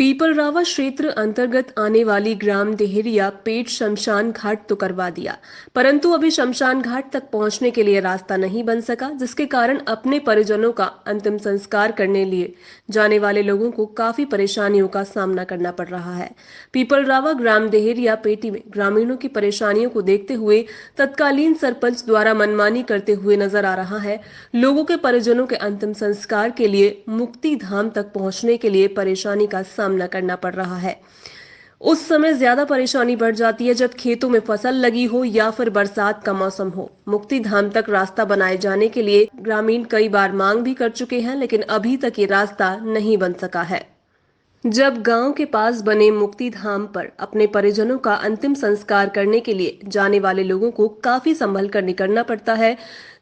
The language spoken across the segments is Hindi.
पीपलरावा क्षेत्र अंतर्गत आने वाली ग्राम देहरिया पेट शमशान घाट तो करवा दिया, परंतु अभी शमशान घाट तक पहुंचने के लिए रास्ता नहीं बन सका, जिसके कारण अपने परिजनों का अंतिम संस्कार करने लिए जाने वाले लोगों को काफी परेशानियों का सामना करना पड़ रहा है। पीपलरावा ग्राम देहरिया पेटी में ग्रामीणों की परेशानियों को देखते हुए तत्कालीन सरपंच द्वारा मनमानी करते हुए नजर आ रहा है। लोगों के परिजनों के अंतिम संस्कार के लिए मुक्ति धाम तक पहुंचने के लिए परेशानी का सामना करना पड़ रहा है। उस समय ज्यादा परेशानी बढ़ जाती है जब खेतों में फसल लगी हो या फिर बरसात का मौसम हो। मुक्ति धाम तक रास्ता बनाए जाने के लिए ग्रामीण कई बार मांग भी कर चुके हैं, लेकिन अभी तक ये रास्ता नहीं बन सका है। जब गांव के पास बने मुक्ति धाम पर अपने परिजनों का अंतिम संस्कार करने के लिए जाने वाले लोगों को काफी संभल कर निकलना पड़ता है,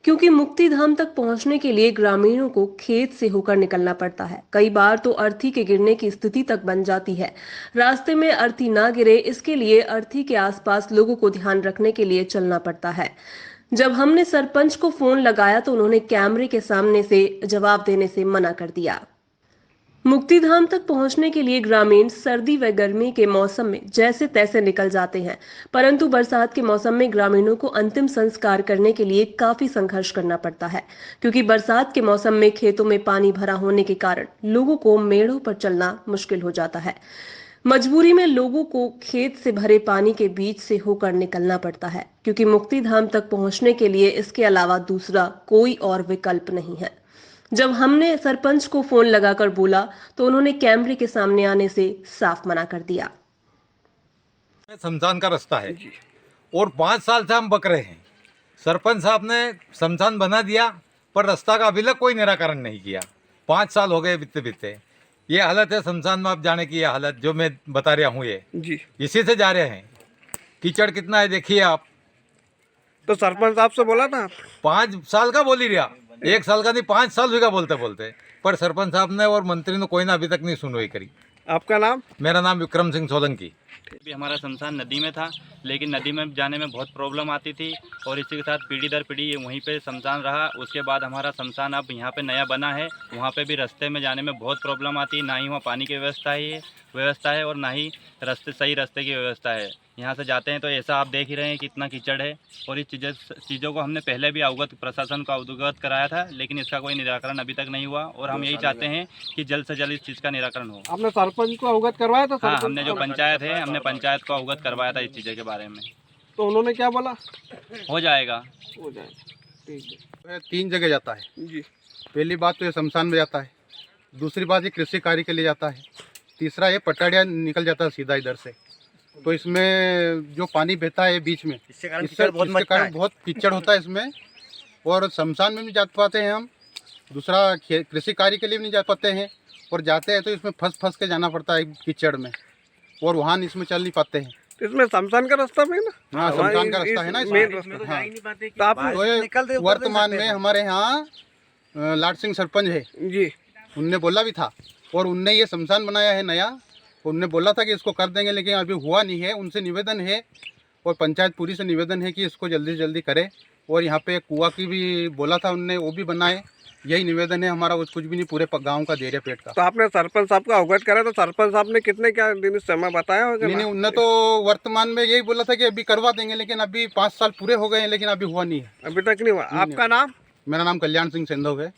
क्योंकि मुक्ति धाम तक पहुंचने के लिए ग्रामीणों को खेत से होकर निकलना पड़ता है। कई बार तो अर्थी के गिरने की स्थिति तक बन जाती है। रास्ते में अर्थी ना गिरे, इसके लिए अर्थी के आसपास लोगों को ध्यान रखने के लिए चलना पड़ता है। जब हमने सरपंच को फोन लगाया तो उन्होंने कैमरे के सामने से जवाब देने से मना कर दिया। मुक्ति धाम तक पहुंचने के लिए ग्रामीण सर्दी व गर्मी के मौसम में जैसे तैसे निकल जाते हैं, परंतु बरसात के मौसम में ग्रामीणों को अंतिम संस्कार करने के लिए काफी संघर्ष करना पड़ता है, क्योंकि बरसात के मौसम में खेतों में पानी भरा होने के कारण लोगों को मेड़ों पर चलना मुश्किल हो जाता है। मजबूरी में लोगों को खेत से भरे पानी के बीच से होकर निकलना पड़ता है, क्योंकि मुक्ति धाम तक पहुंचने के लिए इसके अलावा दूसरा कोई और विकल्प नहीं है। जब हमने सरपंच को फोन लगाकर बोला तो उन्होंने कैमरे के सामने आने से साफ मना कर दिया। शमशान का रास्ता है और 5 साल से हम बक रहे हैं। सरपंच साहब ने शमशान बना दिया पर रास्ता का अभी तक कोई निराकरण नहीं किया। 5 साल हो गए बीतते बीतते। ये हालत है शमशान में आप जाने की, ये हालत जो मैं बता रहा हूँ, ये जी इसी से जा रहे हैं। कीचड़ कितना है देखिए आप। तो सरपंच साहब से बोला था 5 साल का बोल ही रहा, 1 साल का नहीं 5 साल हुआ बोलते बोलते, पर सरपंच साहब ने और मंत्री ने कोई ना अभी तक नहीं सुनवाई करी। आपका नाम? मेरा नाम विक्रम सिंह सोलंकी। भी हमारा शमशान नदी में था, लेकिन नदी में जाने में बहुत प्रॉब्लम आती थी और इसी के साथ पीढ़ी दर पीढ़ी ये वहीं पे शमशान रहा। उसके बाद हमारा शमशान अब यहाँ पे नया बना है, वहाँ पे भी रास्ते में जाने में बहुत प्रॉब्लम आती है। ना ही वहाँ पानी की व्यवस्था है और ना ही सही रास्ते की व्यवस्था है। यहाँ से जाते हैं तो ऐसा आप देख ही रहे हैं कितना कीचड़ है। और इस चीज़ों को हमने पहले भी प्रशासन को अवगत कराया था, लेकिन इसका कोई निराकरण अभी तक नहीं हुआ और हम यही चाहते हैं कि जल्द से जल्द इस चीज़ का निराकरण हो। आपने सरपंच को अवगत करवाया था? हाँ, हमने जो पंचायत है, हमने पंचायत को अवगत करवाया था इस चीज़ों के बारे में। तो उन्होंने क्या बोला? हो जाएगा। ठीक है। 3 जगह जाता है जी। पहली बात तो ये शमशान में जाता है, दूसरी बात ये कृषि कार्य के लिए जाता है, तीसरा ये पटाड़िया निकल जाता है सीधा इधर से। तो इसमें जो पानी बहता है बीच में, इसके कारण बहुत कीचड़ होता है इसमें। और शमशान में भी जा पाते हैं हम, दूसरा कृषि कार्य के लिए भी नहीं जा पाते हैं, और जाते हैं तो इसमें फंस के जाना पड़ता है कीचड़ में, और वाहन इसमें चल नहीं पाते हैं। तो इसमें शमशान का रास्ता भी है ना? हाँ, शमशान का रास्ता है ना इसमें। वर्तमान में हमारे यहाँ लाट सिंह सरपंच है जी, उनने बोला भी था, और उनने ये शमशान बनाया है नया, उनने बोला था कि इसको कर देंगे, लेकिन अभी हुआ नहीं है। उनसे निवेदन है और पंचायत पूरी से निवेदन है कि इसको जल्दी से जल्दी करे। और यहाँ पे कुआं की भी बोला था उनने, वो भी बनाए। यही निवेदन है हमारा, कुछ भी नहीं, पूरे गांव का देरिया पेट का। तो आपने सरपंच साहब का अवगत करा तो सरपंच साहब ने कितने क्या दिन समय बताया होगा? नहीं, उनने तो वर्तमान में यही बोला था कि अभी करवा देंगे, लेकिन अभी 5 साल पूरे हो गए हैं, लेकिन अभी हुआ नहीं है, अभी तक नहीं हुआ। आपका नाम? मेरा नाम कल्याण सिंह सेंधव है।